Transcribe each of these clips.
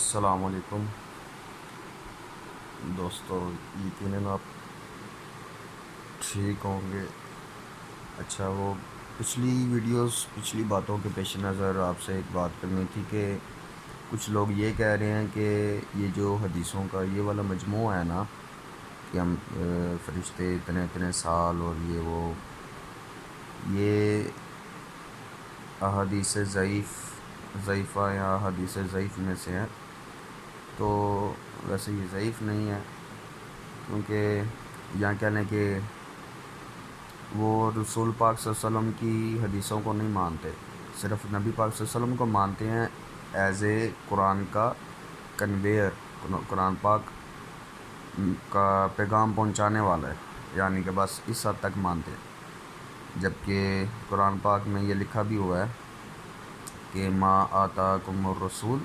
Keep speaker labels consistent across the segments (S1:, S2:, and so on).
S1: السلام علیکم دوستو، یقیناً آپ ٹھیک ہوں گے۔ اچھا، وہ پچھلی باتوں کے پیش نظر آپ سے ایک بات کرنی تھی کہ کچھ لوگ یہ کہہ رہے ہیں کہ یہ جو حدیثوں کا یہ والا مجموعہ ہے نا، کہ ہم فرشتے اتنے اتنے سال اور یہ احادیث ضعیفہ یا حدیث ضعیف میں سے ہیں۔ تو ویسے یہ ضعیف نہیں ہے، کیونکہ یہاں کہہ لیں کہ وہ رسول پاک صلی اللہ علیہ وسلم کی حدیثوں کو نہیں مانتے، صرف نبی پاک صلی اللہ علیہ وسلم کو مانتے ہیں ایز اے قرآن کا کنویئر، قرآن پاک کا پیغام پہنچانے والا ہے، یعنی کہ بس اس حد تک مانتے ہیں۔ جبکہ قرآن پاک میں یہ لکھا بھی ہوا ہے کہ ما آتاکم الرسول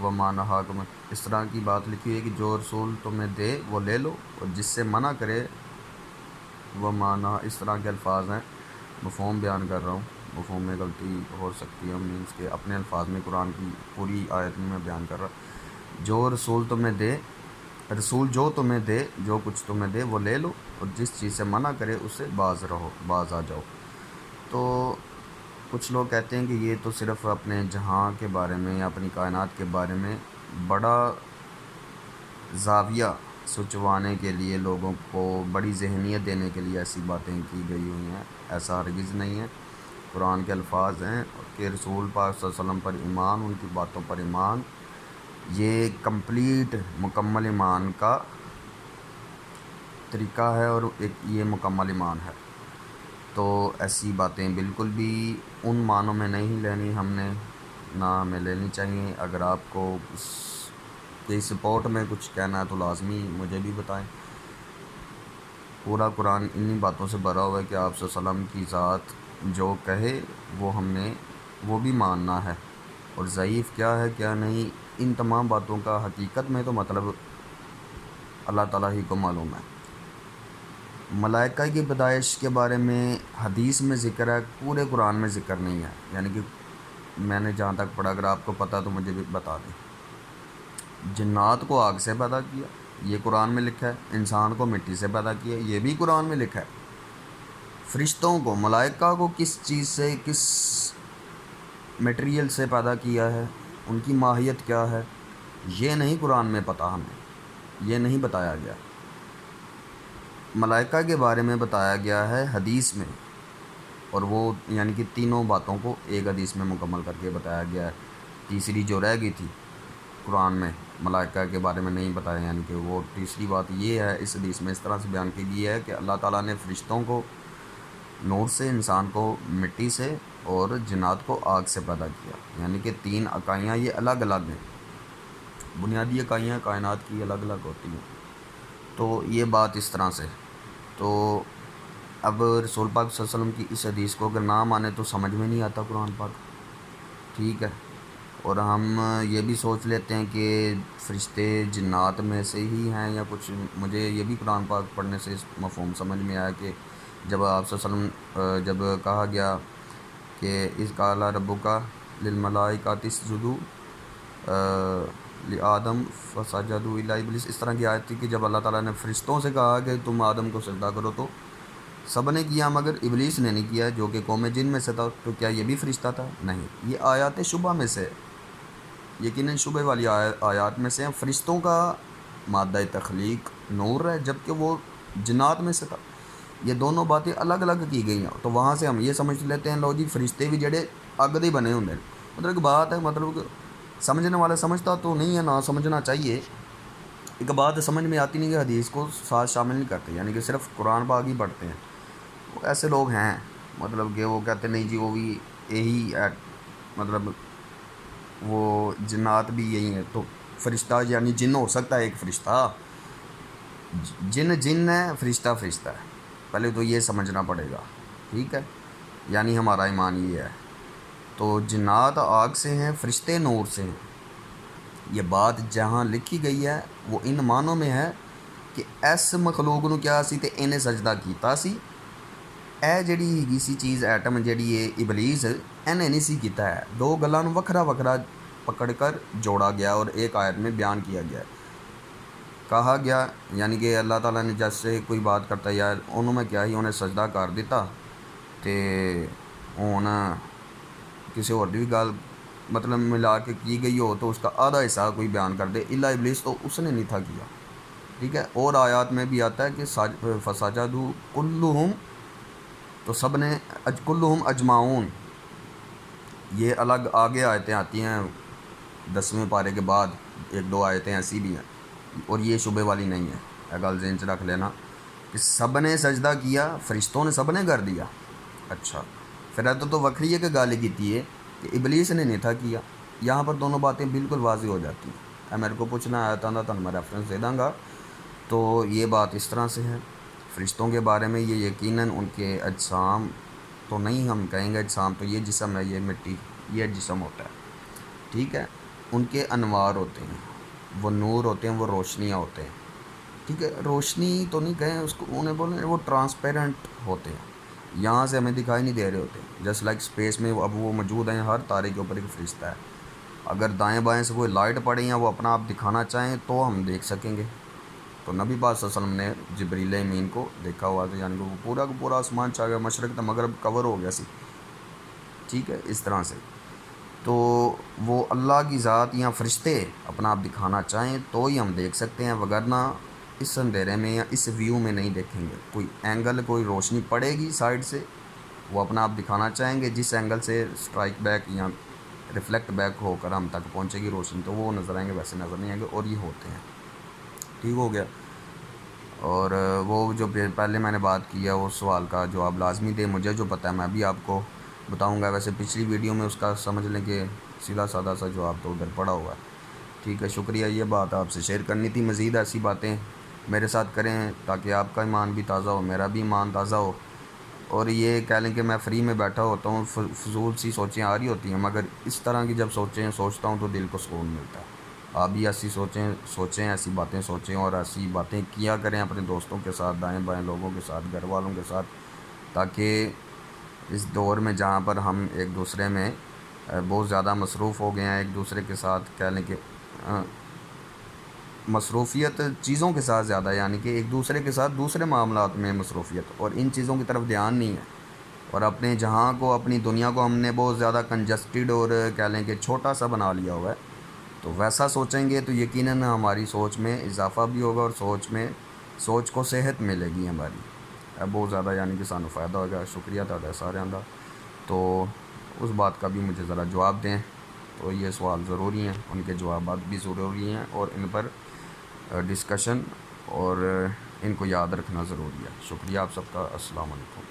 S1: وما نہاکم، اس طرح کی بات لکھی ہے کہ جو رسول تمہیں دے وہ لے لو، اور جس سے منع کرے وہ معنی، اس طرح کے الفاظ ہیں۔ مفہوم بیان کر رہا ہوں، مفہوم میں غلطی ہو سکتی ہے، مینس کہ اپنے الفاظ میں قرآن کی پوری آیت میں بیان کر رہا۔ جو رسول جو تمہیں دے، جو کچھ تمہیں دے وہ لے لو، اور جس چیز سے منع کرے اس سے باز آ جاؤ۔ تو کچھ لوگ کہتے ہیں کہ یہ تو صرف اپنے جہاں کے بارے میں یا اپنی کائنات کے بارے میں بڑا زاویہ سچوانے کے لیے، لوگوں کو بڑی ذہنیت دینے کے لیے ایسی باتیں کی گئی ہوئی ہیں۔ ایسا ہرگز نہیں ہے۔ قرآن کے الفاظ ہیں کہ رسول پاک صلی اللہ علیہ وسلم پر ایمان، ان کی باتوں پر ایمان، یہ کمپلیٹ مکمل ایمان کا طریقہ ہے، اور ایک یہ مکمل ایمان ہے۔ تو ایسی باتیں بالکل بھی ان معنوں میں نہیں لینی ہم نے، نہ ہمیں لینی چاہیے۔ اگر آپ کو اس کے سپورٹ میں کچھ کہنا ہے تو لازمی مجھے بھی بتائیں۔ پورا قرآن انہی باتوں سے بھرا ہوا ہے کہ آپ صلی اللہ علیہ وسلم کی ذات جو کہے وہ ہم نے وہ بھی ماننا ہے، اور ضعیف کیا ہے کیا نہیں، ان تمام باتوں کا حقیقت میں تو مطلب اللہ تعالیٰ ہی کو معلوم ہے۔ ملائکہ کی پیدائش کے بارے میں حدیث میں ذکر ہے، پورے قرآن میں ذکر نہیں ہے، یعنی کہ میں نے جہاں تک پڑھا، اگر آپ کو پتہ تو مجھے بھی بتا دیں۔ جنات کو آگ سے پیدا کیا، یہ قرآن میں لکھا ہے۔ انسان کو مٹی سے پیدا کیا، یہ بھی قرآن میں لکھا ہے۔ فرشتوں کو، ملائکہ کو کس چیز سے، کس میٹیریل سے پیدا کیا ہے، ان کی ماہیت کیا ہے، یہ نہیں قرآن میں پتہ، ہمیں یہ نہیں بتایا گیا۔ ملائکہ کے بارے میں بتایا گیا ہے حدیث میں، اور وہ یعنی کہ تینوں باتوں کو ایک حدیث میں مکمل کر کے بتایا گیا ہے۔ تیسری جو رہ گئی تھی قرآن میں ملائکہ کے بارے میں نہیں بتایا، یعنی کہ وہ تیسری بات یہ ہے اس حدیث میں اس طرح سے بیان کی گئی ہے کہ اللہ تعالیٰ نے فرشتوں کو نور سے، انسان کو مٹی سے، اور جنات کو آگ سے پیدا کیا، یعنی کہ تین اکائیاں یہ الگ الگ ہیں۔ بنیادی اکائیاں کائنات کی الگ الگ ہوتی ہیں۔ تو یہ بات اس طرح سے، تو اب رسول پاک صلی اللہ علیہ وسلم کی اس حدیث کو اگر نہ مانے تو سمجھ میں نہیں آتا قرآن پاک، ٹھیک ہے۔ اور ہم یہ بھی سوچ لیتے ہیں کہ فرشتے جنات میں سے ہی ہیں یا کچھ۔ مجھے یہ بھی قرآن پاک پڑھنے سے اس مفہوم سمجھ میں آیا کہ جب آپ صلی اللہ علیہ وسلم جب کہا گیا کہ اذ قال ربک للملائکۃ اسجدوا لآدم فسجدوا الا ابلیس، اس طرح کی آیت تھی کہ جب اللہ تعالیٰ نے فرشتوں سے کہا کہ تم آدم کو سجدہ کرو تو سب نے کیا مگر ابلیس نے نہیں کیا، جو کہ قوم جن میں سے تھا۔ تو کیا یہ بھی فرشتہ تھا؟ نہیں، یہ آیات شبہ میں سے، یقیناً شبہ والی آیات میں سے ہیں۔ فرشتوں کا مادہ تخلیق نور ہے، جبکہ وہ جنات میں سے تھا۔ یہ دونوں باتیں الگ الگ کی گئی ہیں، تو وہاں سے ہم یہ سمجھ لیتے ہیں لو جی فرشتے بھی جڑے اگ دے بنے ہوں، مطلب ایک بات ہے، مطلب کہ سمجھنے والا سمجھتا تو نہیں ہے، نہ سمجھنا چاہیے۔ ایک بات سمجھ میں آتی نہیں کہ حدیث کو ساتھ شامل نہیں کرتے، یعنی کہ صرف قرآن پاک ہی پڑھتے ہیں۔ وہ ایسے لوگ ہیں، مطلب کہ وہ کہتے نہیں جی وہ بھی یہی مطلب وہ جنات بھی یہی ہیں، تو فرشتہ یعنی جن ہو سکتا ہے ایک فرشتہ، جن ہے، فرشتہ فرشتہ ہے، پہلے تو یہ سمجھنا پڑے گا، ٹھیک ہے۔ یعنی ہمارا ایمان یہ ہے۔ تو جنات آگ سے ہیں، فرشتے نور سے ہیں۔ یہ بات جہاں لکھی گئی ہے وہ ان معنوں میں ہے کہ ایس مخلوق نو کیا سی تے انہیں سجدہ کیتا سی، اے جڑی ہی سی چیز ایٹم جڑی ہے ابلیس، انہیں نہیں سی کیتا ہے۔ دو گلاں نو وکھرا وکھرا پکڑ کر جوڑا گیا اور ایک آیت میں بیان کیا گیا ہے. کہا گیا یعنی کہ اللہ تعالیٰ نے جیسے کوئی بات کرتا ہے یار انہوں میں کیا ہی انہیں سجدہ کر دیتا تے ہن کسی اور بھی گل مطلب ملا کے کی گئی ہو تو اس کا آدھا حصہ کوئی بیان کر دے. الا ابلیس تو اس نے نہیں تھا کیا. ٹھیک ہے. اور آیات میں بھی آتا ہے کہ فسجدوا کلہم، تو سب نے کلہم اجمعون. یہ الگ آگے آیتیں آتی ہیں 10ویں پارے کے بعد، ایک دو آیتیں ایسی بھی ہیں اور یہ شبے والی نہیں ہے. گل ذہن چ رکھ لینا کہ سب نے سجدہ کیا، فرشتوں نے سب نے کر دیا. اچھا پھر تو وکری ہے کہ گال کی ہے کہ ابلیس نے نہیں تھا کیا. یہاں پر دونوں باتیں بالکل واضح ہو جاتی ہیں. میرے کو پوچھنا آیا تھا تو میں ریفرنس دے دوں گا. تو یہ بات اس طرح سے ہے. فرشتوں کے بارے میں یہ یقیناً ان کے اجسام تو نہیں ہم کہیں گے اجسام، تو یہ جسم ہے، یہ مٹی، یہ جسم ہوتا ہے. ٹھیک ہے. ان کے انوار ہوتے ہیں، وہ نور ہوتے ہیں، وہ روشنیاں ہوتے ہیں. ٹھیک ہے. روشنی تو نہیں کہیں اس کو، انہیں بولیں وہ ٹرانسپیرنٹ ہوتے ہیں، یہاں سے ہمیں دکھائی نہیں دے رہے ہوتے. جسٹ لائک اسپیس میں اب وہ موجود ہیں، ہر تارے کے اوپر ایک فرشتہ ہے. اگر دائیں بائیں سے کوئی لائٹ پڑے یا وہ اپنا آپ دکھانا چاہیں تو ہم دیکھ سکیں گے. تو نبی پاک صلی اللہ علیہ وسلم نے جبریل امین کو دیکھا ہوا تھا، یعنی کہ وہ پورا کا پورا آسمان چاہ گیا، مشرق تا مغرب کور ہو گیا سی. ٹھیک ہے. اس طرح سے تو وہ اللہ کی ذات یا فرشتے اپنا آپ دکھانا چاہیں تو ہی ہم دیکھ سکتے ہیں، وگرنہ اس اندھیرے میں یا اس ویو میں نہیں دیکھیں گے. کوئی اینگل کوئی روشنی پڑے گی سائڈ سے، وہ اپنا آپ دکھانا چاہیں گے، جس اینگل سے اسٹرائک بیک یا ریفلیکٹ بیک ہو کر ہم تک پہنچے گی روشنی تو وہ نظر آئیں گے، ویسے نظر نہیں آئیں گے. اور یہ ہوتے ہیں. ٹھیک ہو گیا. اور وہ جو پہلے میں نے بات کیا وہ سوال کا جواب لازمی دے. مجھے جو پتہ ہے میں بھی آپ کو بتاؤں گا. ویسے پچھلی ویڈیو میں اس کا سمجھ لیں کہ سیدھا سادہ سا جواب تو ادھر پڑا ہوا ہے. ٹھیک ہے. شکریہ. یہ بات آپ سے شیئر کرنی تھی. مزید ایسی باتیں میرے ساتھ کریں تاکہ آپ کا ایمان بھی تازہ ہو، میرا بھی ایمان تازہ ہو. اور یہ کہہ لیں کہ میں فری میں بیٹھا ہوتا ہوں، فضول سی سوچیں آ رہی ہوتی ہیں، مگر اس طرح کی جب سوچتا ہوں تو دل کو سکون ملتا ہے. آپ بھی ایسی سوچیں، ایسی باتیں سوچیں اور ایسی باتیں کیا کریں اپنے دوستوں کے ساتھ، دائیں بائیں لوگوں کے ساتھ، گھر والوں کے ساتھ، تاکہ اس دور میں جہاں پر ہم ایک دوسرے میں بہت زیادہ مصروف ہو گئے ہیں، ایک دوسرے کے ساتھ کہہ لیں کہ مصروفیت چیزوں کے ساتھ زیادہ، یعنی کہ ایک دوسرے کے ساتھ دوسرے معاملات میں مصروفیت، اور ان چیزوں کی طرف دھیان نہیں ہے. اور اپنے جہاں کو، اپنی دنیا کو ہم نے بہت زیادہ کنجسٹڈ اور کہہ لیں کہ چھوٹا سا بنا لیا ہوا ہے. تو ویسا سوچیں گے تو یقیناً ہماری سوچ میں اضافہ بھی ہوگا اور سوچ کو صحت ملے گی ہماری. بہت زیادہ یعنی کہ سانو فائدہ ہوگا. شکریہ تہاڈا سارے کا. تو اس بات کا بھی مجھے ذرا جواب دیں. تو یہ سوال ضروری ہیں، ان کے جوابات بھی ضروری ہیں اور ان پر ڈسکشن اور ان کو یاد رکھنا ضروری ہے. شکریہ آپ سب کا. السلام علیکم.